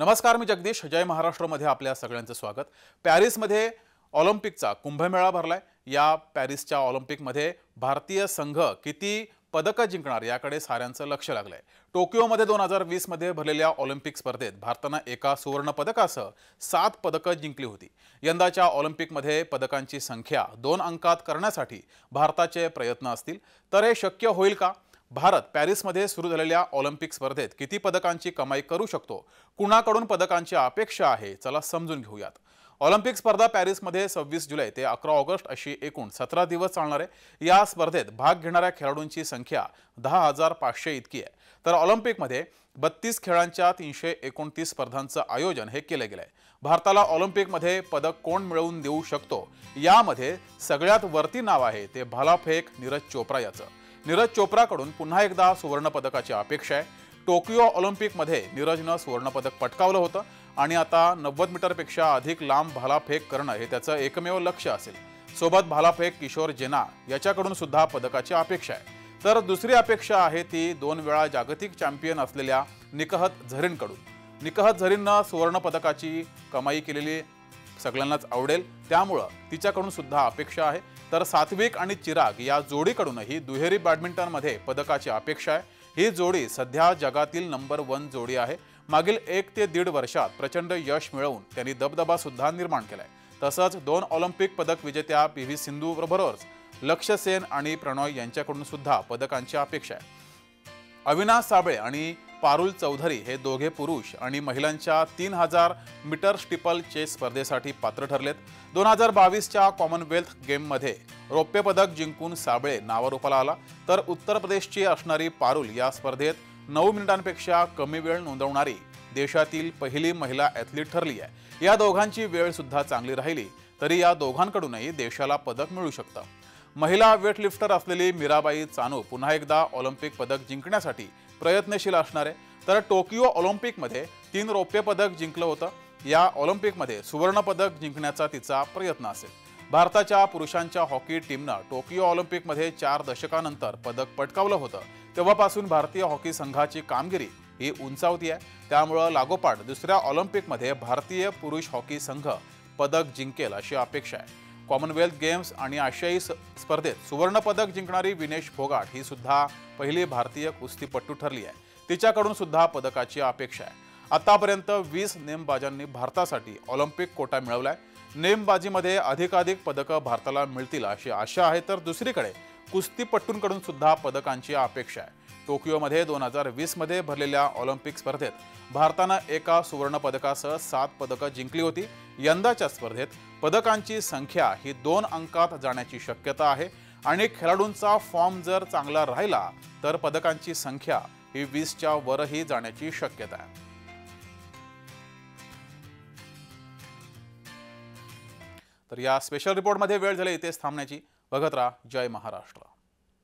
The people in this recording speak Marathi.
नमस्कार, मी जगदीश. जय महाराष्ट्रमध्ये आपल्या सगळ्यांचं स्वागत. पॅरिसमध्ये ऑलिम्पिकचा कुंभमेळा भरलाय. या पॅरिसच्या ऑलिम्पिकमध्ये भारतीय संघ किती पदकं जिंकणार याकडे साऱ्यांचं लक्ष लागलंय. टोकियोमध्ये 2020 मध्ये भरलेल्या ऑलिम्पिक स्पर्धेत भारतानं एका सुवर्ण पदकासह 7 पदकं जिंकली होती. यंदाच्या ऑलिम्पिकमध्ये पदकांची संख्या 2 अंकात करण्यासाठी भारताचे प्रयत्न असतील तर हे शक्य होईल का? भारत पॅरिसमध्ये सुरू झालेल्या ऑलिम्पिक स्पर्धेत किती पदकांची कमाई करू शकतो? कुणाकडून पदकांची अपेक्षा आहे? चला समजून घेऊयात. ऑलिम्पिक स्पर्धा पॅरिसमध्ये 26 जुलै ते 11 ऑगस्ट अशी एकूण 17 दिवस चालणार आहे. या स्पर्धेत भाग घेणाऱ्या खेळाडूंची संख्या 10,500 इतकी आहे. तर ऑलिम्पिकमध्ये 32 खेळांच्या 329 स्पर्धांचं आयोजन हे केले गेले आहे. भारताला ऑलिम्पिकमध्ये पदक कोण मिळवून देऊ शकतो? यामध्ये सगळ्यात वरती नाव आहे ते भालाफेक नीरज चोप्रा याचं. नीरज चोप्राकडून पुन्हा एकदा सुवर्ण पदकाची अपेक्षा आहे. टोकियो ऑलिम्पिकमध्ये नीरजनं सुवर्ण पदक पटकावलं होतं आणि आता 90 मीटरपेक्षा अधिक लांब भालाफेक करणं हे त्याचं एकमेव लक्ष्य असेल. सोबत भालाफेक किशोर जेना याच्याकडून सुद्धा पदकाची अपेक्षा आहे. तर दुसरी अपेक्षा आहे ती 2 वेळा जागतिक चॅम्पियन असलेल्या निकहत झरीनकडून. निकहत झरीननं सुवर्ण पदकाची कमाई केलेली सगळ्यांनाच आवडेल, त्यामुळे तिच्याकडून सुद्धा अपेक्षा आहे. तर सात्विक आणि चिराग या जोडीकडूनही दुहेरी बॅडमिंटनमध्ये पदकाची अपेक्षा आहे. ही जोडी सध्या जगातील नंबर 1 जोडी आहे. मागील 1 ते 1.5 वर्षात प्रचंड यश मिळवून त्यांनी दबदबा सुद्धा निर्माण केलाय. तसंच 2 ऑलिम्पिक पदक विजेत्या PV सिंधू बरोबरच लक्ष्य सेन आणि प्रणॉय यांच्याकडून सुद्धा पदकांची अपेक्षा आहे. अविनाश साबळे आणि पारुल चौधरी हे दोघे पुरुष आणि महिलांच्या 3000 मीटर स्टिपल चेस स्पर्धेसाठी पात्र ठरलेत. 2022च्या कॉमनवेल्थ गेममध्ये रौप्य पदक जिंकून साबळे नावारूपाला आला, तर उत्तर प्रदेशची असणारी पारुल या स्पर्धेत 9 मिनिटांपेक्षा कमी वेळ नोंदवणारी देशातील पहिली महिला ॲथलीट ठरली आहे. या दोघांची वेळ सुद्धा चांगली राहिली तरी या दोघांकडूनही देशाला पदक मिळू शकतं. महिला वेटलिफ्टर असलेली मीराबाई चानू पुन्हा एकदा ऑलिम्पिक पदक जिंकण्यासाठी प्रयत्नशील असणार आहे. तर टोकियो ऑलिम्पिकमध्ये 3 रौप्य पदक जिंकलं होतं. या ऑलिम्पिकमध्ये सुवर्ण पदक जिंकण्याचा तिचा प्रयत्न असेल. भारताच्या पुरुषांच्या हॉकी टीमनं टोकियो ऑलिम्पिकमध्ये 4 दशकांनंतर पदक पटकावलं होतं. तेव्हापासून भारतीय हॉकी संघाची कामगिरी ही उंचावती आहे. त्यामुळे लागोपाठ दुसऱ्या ऑलिम्पिकमध्ये भारतीय पुरुष हॉकी संघ पदक जिंकेल अशी अपेक्षा आहे. कॉमनवेल्थ गेम्स आणि आशियाई स्पर्धेत सुवर्ण पदक जिंकणारी विनेश फोगाट ही सुद्धा पहिली भारतीय कुस्तीपटू ठरली आहे. तिच्याकडून सुद्धा पदकाची अपेक्षा आहे. आतापर्यंत 20 नेमबाजांनी भारतासाठी ऑलिम्पिक कोटा मिळवलाय. नेमबाजीमध्ये अधिकाधिक पदकं भारताला मिळतील अशी आशा आहे. तर दुसरीकडे कुस्तीपटूंकडून सुद्धा पदकांची अपेक्षा आहे. टोकियोमध्ये 2020 मध्ये भरलेल्या ऑलिम्पिक स्पर्धेत भारतानं एका सुवर्ण पदकासह 7 पदकं जिंकली होती. यंदाच्या स्पर्धेत पदकांची संख्या ही 2 अंकात जाण्याची शक्यता आहे आणि खेळाडूंचा फॉर्म जर चांगला राहिला तर पदकांची संख्या ही 20च्या वरही जाण्याची शक्यता आहे. तर या स्पेशल रिपोर्टमध्ये वेळ झाली इथेच थांबण्याची. बघत राहा जय महाराष्ट्र.